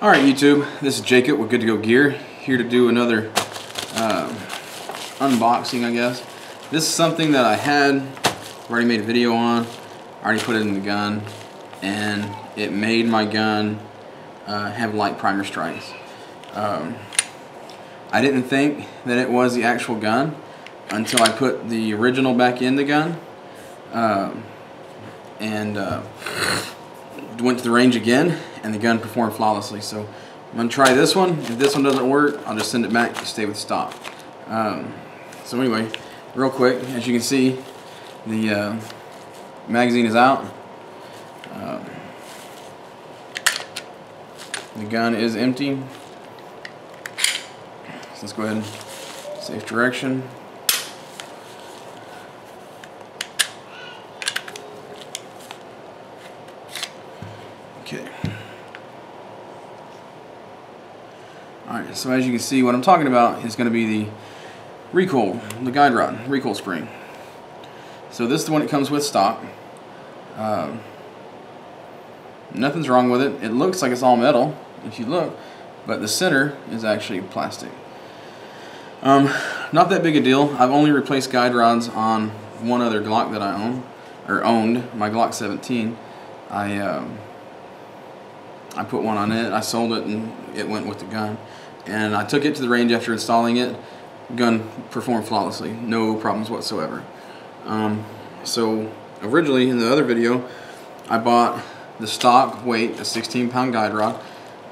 Alright YouTube, this is Jacob with Good to Go Gear, here to do another unboxing, I guess. This is something that I had already made a video on, already put it in the gun, and it made my gun have light primer strikes. I didn't think that it was the actual gun until I put the original back in the gun and went to the range again, and the gun performed flawlessly. So I'm going to try this one. If this one doesn't work, I'll just send it back to stay with stock. So anyway, real quick, as you can see, the magazine is out. The gun is empty. So let's go ahead and safe direction. Okay. Alright, so as you can see, what I'm talking about is going to be the recoil, the guide rod, recoil spring. So this is the one that comes with stock. Nothing's wrong with it. It looks like it's all metal, if you look, but the center is actually plastic. Not that big a deal. I've only replaced guide rods on one other Glock that I owned, my Glock 17. I put one on it, I sold it, and it went with the gun. And I took it to the range after installing it. Gun performed flawlessly, no problems whatsoever. So originally in the other video, I bought the stock weight, a 16-pound guide rod,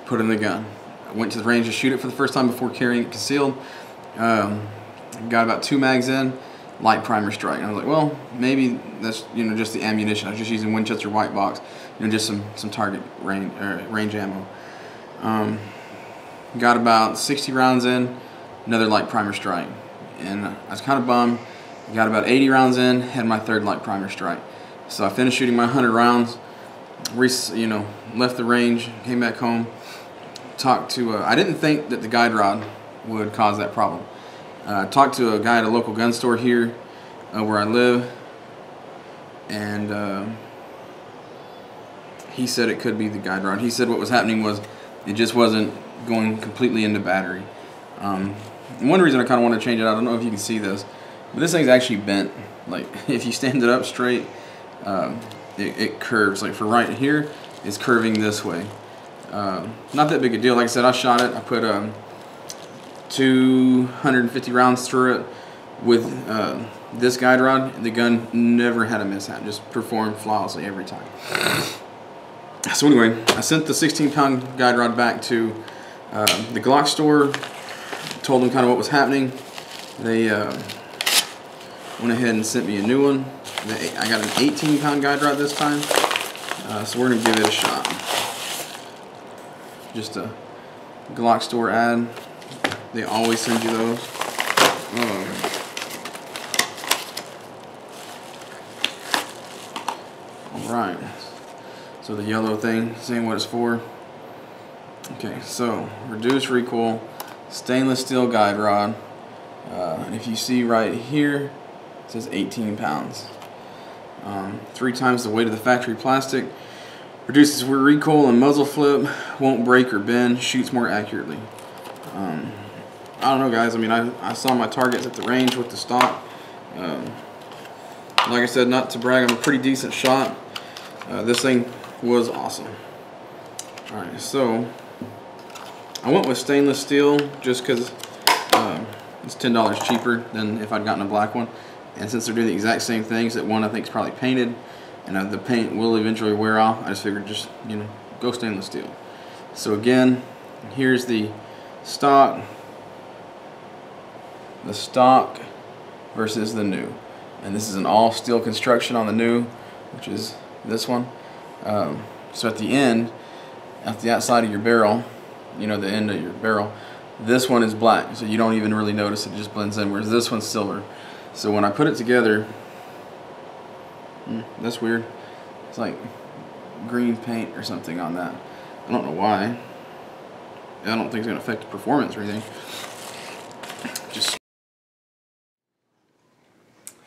put in the gun. I went to the range to shoot it for the first time before carrying it concealed. Got about 2 mags in, light primer strike. And I was like, well, maybe that's just the ammunition. I was just using Winchester white box, just some target range ammo. Got about 60 rounds in, another light primer strike, and I was kind of bummed. Got about 80 rounds in, had my third light primer strike. So I finished shooting my 100 rounds. Left the range, came back home, talked to. I didn't think that the guide rod would cause that problem. Talked to a guy at a local gun store here where I live, and he said it could be the guide rod. He said what was happening was it just wasn't going completely into battery. One reason I kind of want to change it out, I don't know if you can see this, but this thing's actually bent. Like if you stand it up straight, it curves. Like for right here, it's curving this way. Not that big a deal. Like I said, I shot it. I put 250 rounds through it with this guide rod. The gun never had a mishap. Just performed flawlessly every time. So anyway, I sent the 16-pound guide rod back to the Glock store. Told them kind of what was happening. They went ahead and sent me a new one. I got an 18-pound guide rod this time. So we're going to give it a shot. Just a Glock store ad. They always send you those. Alright. So the yellow thing, saying what it's for. Okay, so reduced recoil, stainless steel guide rod. And if you see right here, it says 18 pounds. 3 times the weight of the factory plastic. Reduces recoil and muzzle flip, won't break or bend, shoots more accurately. I don't know, guys. I mean, I saw my targets at the range with the stock. Like I said, not to brag, I'm a pretty decent shot. This thing was awesome. Alright, so I went with stainless steel just because it's $10 cheaper than if I'd gotten a black one. And since they're doing the exact same things, that one I think is probably painted, and the paint will eventually wear off, I just figured just, go stainless steel. So again, here's the stock versus the new. And this is an all steel construction on the new, which is this one. So at the end, at the outside of your barrel, the end of your barrel, this one is black, so you don't even really notice it, just blends in, whereas this one's silver. So when I put it together, that's weird. It's like green paint or something on that. I don't know why. I don't think it's going to affect the performance or anything. Just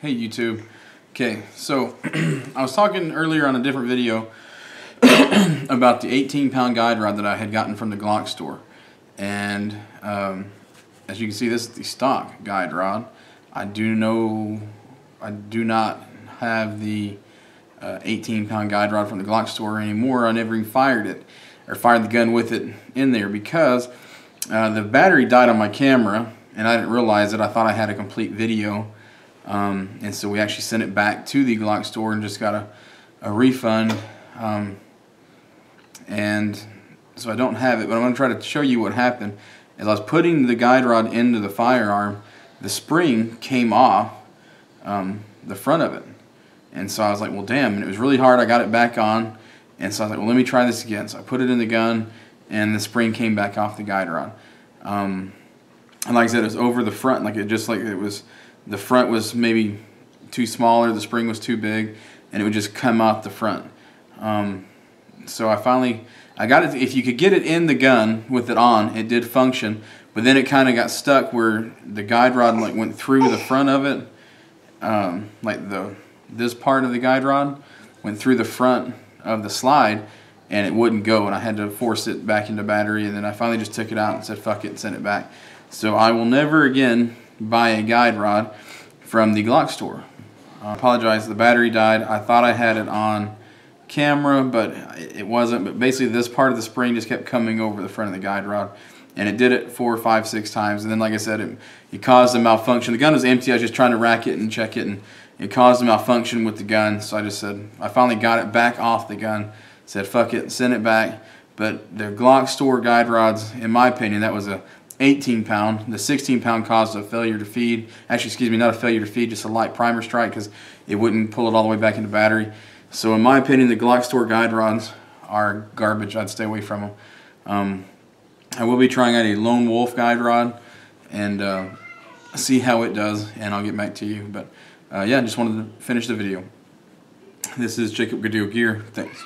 hey YouTube. Okay, so I was talking earlier on a different video about the 18-pound guide rod that I had gotten from the GLOCK store. And as you can see, this is the stock guide rod. I do not have the 18-pound guide rod from the GLOCK store anymore. I never even fired it, or fired the gun with it in there, because the battery died on my camera, and I didn't realize it. I thought I had a complete video, and so we actually sent it back to the GLOCK store and just got a refund. And so I don't have it, but I'm going to try to show you what happened. As I was putting the guide rod into the firearm, the spring came off the front of it. And so I was like, well, damn. And it was really hard. I got it back on. And so I was like, well, let me try this again. So I put it in the gun, and the spring came back off the guide rod. And like I said, it was over the front. The front was maybe too small, or the spring was too big, and it would just come out the front. So I got it. If you could get it in the gun with it on, it did function. But then it kind of got stuck where the guide rod went through the front of it. This part of the guide rod went through the front of the slide, and it wouldn't go, and I had to force it back into battery. And then I finally just took it out and said fuck it and sent it back. So I will never again buy a guide rod from the GLOCK store. I apologize, the battery died. I thought I had it on camera, but it wasn't. But basically this part of the spring just kept coming over the front of the guide rod, and it did it 4, 5, 6 times. And then, like I said, it caused a malfunction. The gun was empty. I was just trying to rack it and check it, and it caused a malfunction with the gun. So I just said, I finally got it back off the gun, said fuck it, sent it back. But the GLOCK store guide rods, in my opinion, that was a 18-pound. The 16-pound caused a failure to feed. Actually, excuse me, not a failure to feed, just a light primer strike, because it wouldn't pull it all the way back into battery. So in my opinion, the GLOCK store guide rods are garbage. I'd stay away from them. I will be trying out a Lone Wolf guide rod and see how it does, and I'll get back to you. But yeah, just wanted to finish the video. This is Jacob Gadeo Gear. Thanks.